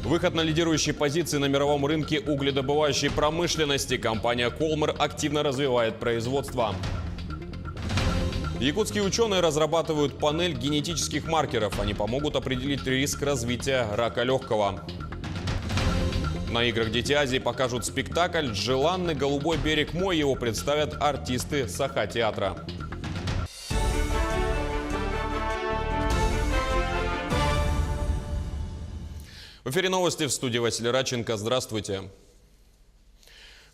Выход на лидирующие позиции на мировом рынке угледобывающей промышленности. Компания «Колмар» активно развивает производство. Якутские ученые разрабатывают панель генетических маркеров. Они помогут определить риск развития рака легкого. На играх «Дети Азии» покажут спектакль «Желанный голубой берег мой». Его представят артисты Саха-театра. В эфире новости, в студии Василий Радченко. Здравствуйте.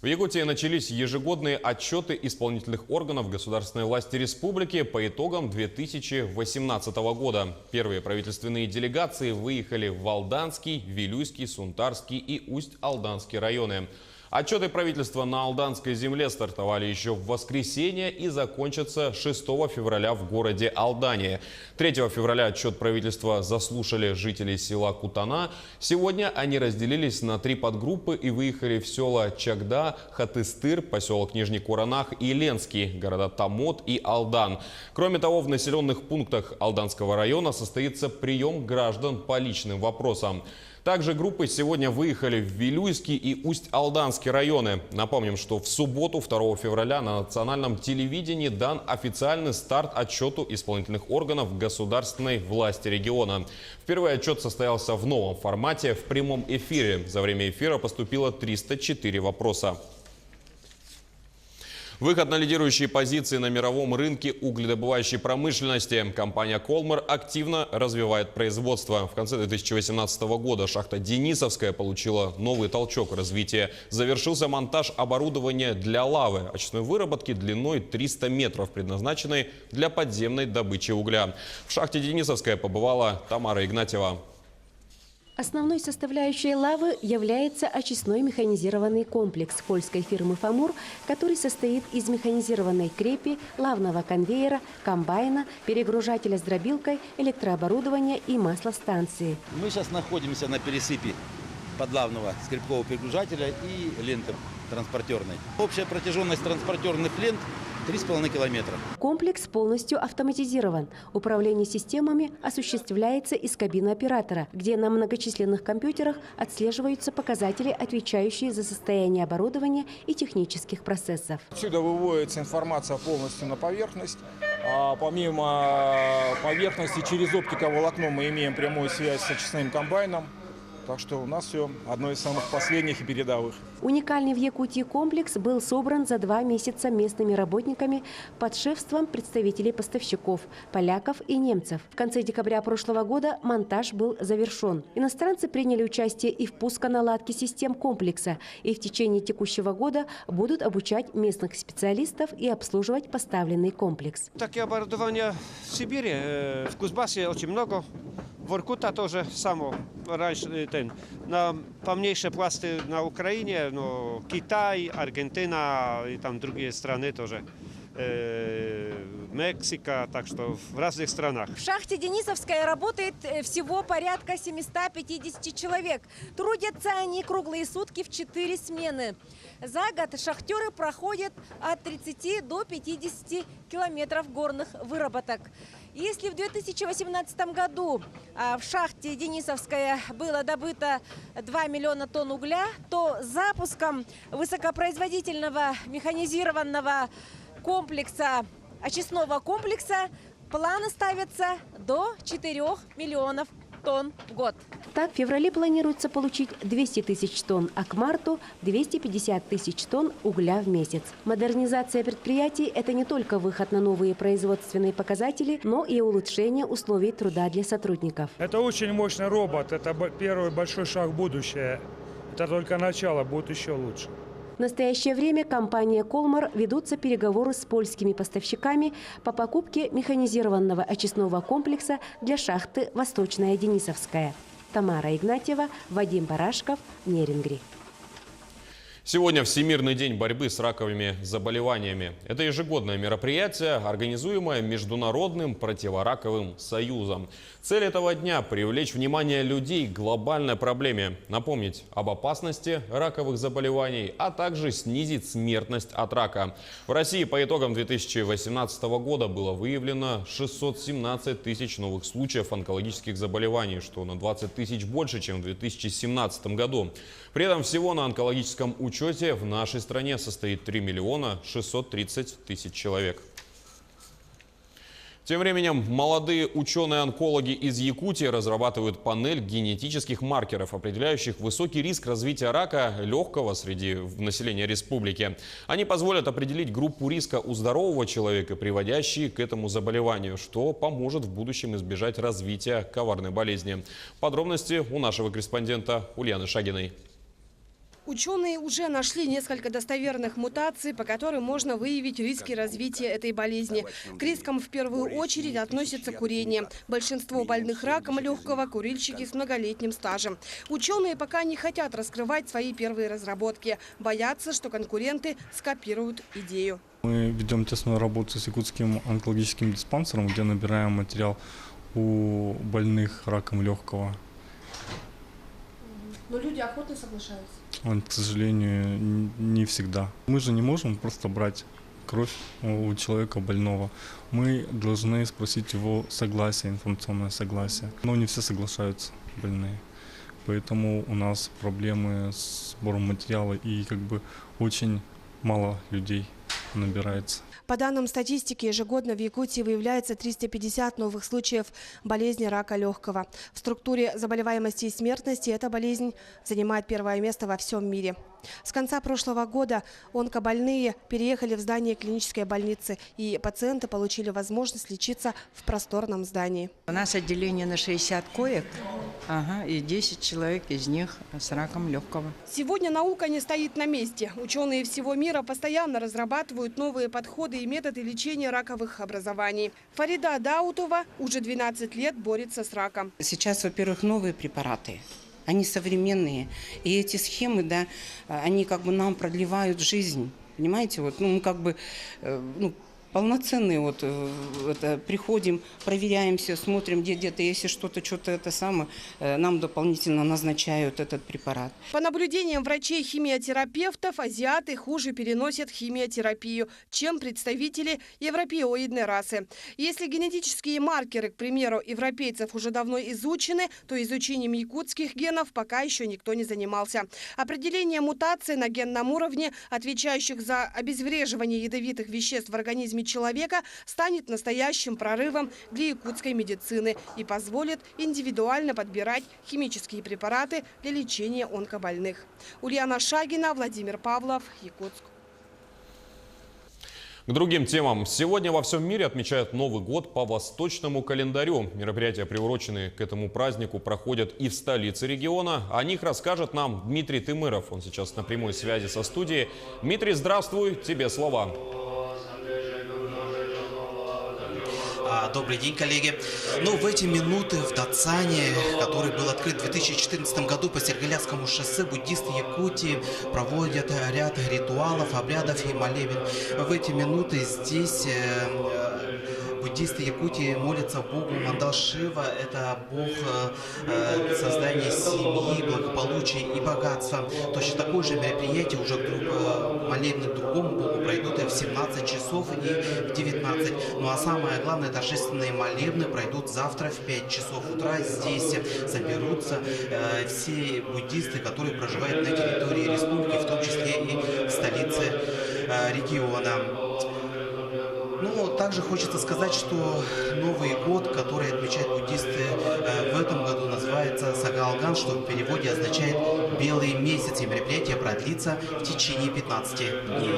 В Якутии начались ежегодные отчеты исполнительных органов государственной власти республики по итогам 2018 года. Первые правительственные делегации выехали в Алданский, Вилюйский, Сунтарский и Усть-Алданский районы. Отчеты правительства на Алданской земле стартовали еще в воскресенье и закончатся 6 февраля в городе Алдане. 3 февраля отчет правительства заслушали жители села Кутана. Сегодня они разделились на 3 подгруппы и выехали в села Чагда, Хатыстыр, поселок Нижний Куранах и Ленский, города Тамот и Алдан. Кроме того, в населенных пунктах Алданского района состоится прием граждан по личным вопросам. Также группы сегодня выехали в Вилюйский и Усть-Алданский районы. Напомним, что в субботу, 2 февраля, на национальном телевидении дан официальный старт отчету исполнительных органов государственной власти региона. Впервые отчет состоялся в новом формате, в прямом эфире. За время эфира поступило 304 вопроса. Выход на лидирующие позиции на мировом рынке угледобывающей промышленности. Компания «Колмар» активно развивает производство. В конце 2018 года шахта Денисовская получила новый толчок развития. Завершился монтаж оборудования для лавы, очистной выработки длиной 300 метров, предназначенной для подземной добычи угля. В шахте Денисовская побывала Тамара Игнатьева. Основной составляющей лавы является очистной механизированный комплекс польской фирмы «Фамур», который состоит из механизированной крепи, лавного конвейера, комбайна, перегружателя с дробилкой, электрооборудования и маслостанции. Мы сейчас находимся на пересыпе подлавного скребкового перегружателя и ленты транспортерной. Общая протяженность транспортерных лент 3,5 километра. Комплекс полностью автоматизирован. Управление системами осуществляется из кабины оператора, где на многочисленных компьютерах отслеживаются показатели, отвечающие за состояние оборудования и технических процессов. Отсюда выводится информация полностью на поверхность. Помимо поверхности, через оптиковолокно мы имеем прямую связь с очистным комбайном. Так что у нас все одно из самых последних и передовых. Уникальный в Якутии комплекс был собран за 2 месяца местными работниками под шефством представителей поставщиков, поляков и немцев. В конце декабря прошлого года монтаж был завершен. Иностранцы приняли участие и в пусконаладке систем комплекса, и в течение текущего года будут обучать местных специалистов и обслуживать поставленный комплекс. Takie оборудование в Сибири, в Кузбассе очень много. Воркута тоже само раньше на помнейшие пласты на Украине, но Китай, Аргентина и там другие страны тоже, Мексика, так что в разных странах. В шахте Денисовская работает всего порядка 750 человек. Трудятся они круглые сутки в 4 смены. За год шахтеры проходят от 30 до 50 километров горных выработок. Если в 2018 году в шахте Денисовская было добыто 2 миллиона тонн угля, то запуском высокопроизводительного механизированного комплекса, очистного комплекса, планы ставятся до 4 миллионов тонн в год. Так, в феврале планируется получить 200 тысяч тонн, а к марту 250 тысяч тонн угля в месяц. Модернизация предприятий – это не только выход на новые производственные показатели, но и улучшение условий труда для сотрудников. Это очень мощный робот, это первый большой шаг в будущее. Это только начало, будет еще лучше. В настоящее время компания «Колмар» ведутся переговоры с польскими поставщиками по покупке механизированного очистного комплекса для шахты «Восточная Денисовская». Тамара Игнатьева, Вадим Барашков, Нерінгрі. Сегодня Всемирный день борьбы с раковыми заболеваниями. Это ежегодное мероприятие, организуемое Международным противораковым союзом. Цель этого дня – привлечь внимание людей к глобальной проблеме, напомнить об опасности раковых заболеваний, а также снизить смертность от рака. В России по итогам 2018 года было выявлено 617 тысяч новых случаев онкологических заболеваний, что на 20 тысяч больше, чем в 2017 году. При этом всего на онкологическом учете в нашей стране состоит 3 миллиона 630 тысяч человек. Тем временем молодые ученые-онкологи из Якутии разрабатывают панель генетических маркеров, определяющих высокий риск развития рака легкого среди населения республики. Они позволят определить группу риска у здорового человека, приводящие к этому заболеванию, что поможет в будущем избежать развития коварной болезни. Подробности у нашего корреспондента Ульяны Шагиной. Ученые уже нашли несколько достоверных мутаций, по которым можно выявить риски развития этой болезни. К рискам в первую очередь относится курение. Большинство больных раком легкого – курильщики с многолетним стажем. Ученые пока не хотят раскрывать свои первые разработки. Боятся, что конкуренты скопируют идею. Мы ведем тесную работу с якутским онкологическим диспансером, где набираем материал у больных раком легкого. Но люди охотно соглашаются. К сожалению, не всегда. Мы же не можем просто брать кровь у человека больного. Мы должны спросить его согласие, информационное согласие. Но не все соглашаются, больные. Поэтому у нас проблемы с сбором материала и очень мало людей набирается. По данным статистики, ежегодно в Якутии выявляется 350 новых случаев болезни рака легкого. В структуре заболеваемости и смертности эта болезнь занимает первое место во всем мире. С конца прошлого года онкобольные переехали в здание клинической больницы, и пациенты получили возможность лечиться в просторном здании. У нас отделение на 60 коек, и 10 человек из них с раком легкого. Сегодня наука не стоит на месте. Ученые всего мира постоянно разрабатывают новые подходы и методы лечения раковых образований. Фарида Даутова уже 12 лет борется с раком. Сейчас, во-первых, новые препараты. Они современные. И эти схемы, они нам продлевают жизнь. Понимаете, полноценные приходим, проверяемся, смотрим, где-то, если что-то нам дополнительно назначают этот препарат. По наблюдениям врачей-химиотерапевтов, азиаты хуже переносят химиотерапию, чем представители европеоидной расы. Если генетические маркеры, к примеру, европейцев уже давно изучены, то изучением якутских генов пока еще никто не занимался. Определение мутаций на генном уровне, отвечающих за обезвреживание ядовитых веществ в организме человека, станет настоящим прорывом для якутской медицины и позволит индивидуально подбирать химические препараты для лечения онкобольных. Ульяна Шагина, Владимир Павлов, Якутск. К другим темам. Сегодня во всем мире отмечают Новый год по восточному календарю. Мероприятия, приуроченные к этому празднику, проходят и в столице региона. О них расскажет нам Дмитрий Тымыров. Он сейчас на прямой связи со студией. Дмитрий, здравствуй, тебе слова. Добрый день, коллеги. В эти минуты в Дацане, который был открыт в 2014 году по Сергеляцкому шоссе, буддисты Якутии проводят ряд ритуалов, обрядов и молебен. В эти минуты здесь буддисты Якутии молятся Богу Мандал-Шива. Это Бог создания семьи, благополучия и богатства. Точно такое же мероприятие, уже молебны к другому Богу, пройдут в 17 часов и в 19. А самое главное, торжественные молебны пройдут завтра в 5 часов утра. Здесь соберутся все буддисты, которые проживают на территории республики, в том числе и в столице региона. Также хочется сказать, что Новый год, который отмечают буддисты в этом году, называется Сагалган, что в переводе означает «белый месяц», и мероприятие продлится в течение 15 дней.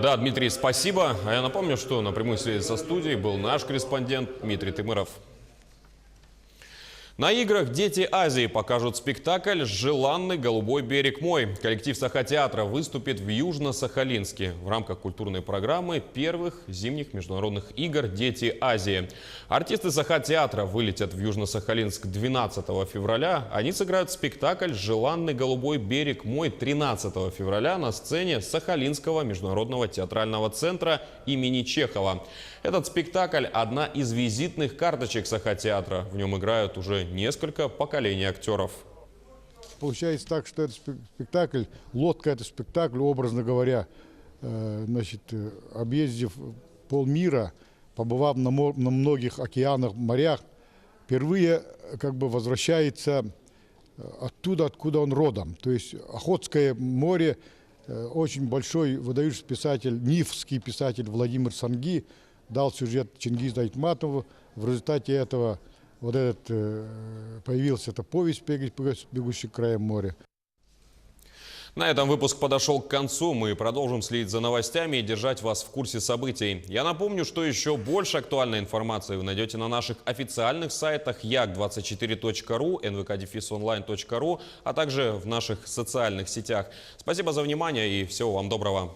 Да, Дмитрий, спасибо. А я напомню, что на прямой связи со студией был наш корреспондент Дмитрий Тымыров. На играх «Дети Азии» покажут спектакль «Желанный голубой берег мой». Коллектив Сахатеатра выступит в Южно-Сахалинске в рамках культурной программы первых зимних международных игр «Дети Азии». Артисты Сахатеатра вылетят в Южно-Сахалинск 12 февраля. Они сыграют спектакль «Желанный голубой берег мой» 13 февраля на сцене Сахалинского международного театрального центра имени Чехова. Этот спектакль – одна из визитных карточек Сахатеатра. В нем играют уже несколько поколений актеров. Получается так, что это спектакль, лодка – это спектакль, образно говоря, значит, объездив полмира, побывав на многих океанах, морях, впервые как бы возвращается оттуда, откуда он родом. То есть Охотское море, очень большой выдающийся писатель, нивский писатель Владимир Санги дал сюжет Чингизу Айтматову. В результате этого появилась эта повесть «Бегущий краем моря». На этом выпуск подошел к концу. Мы продолжим следить за новостями и держать вас в курсе событий. Я напомню, что еще больше актуальной информации вы найдете на наших официальных сайтах yak24.ru, nvk-online.ru, а также в наших социальных сетях. Спасибо за внимание и всего вам доброго.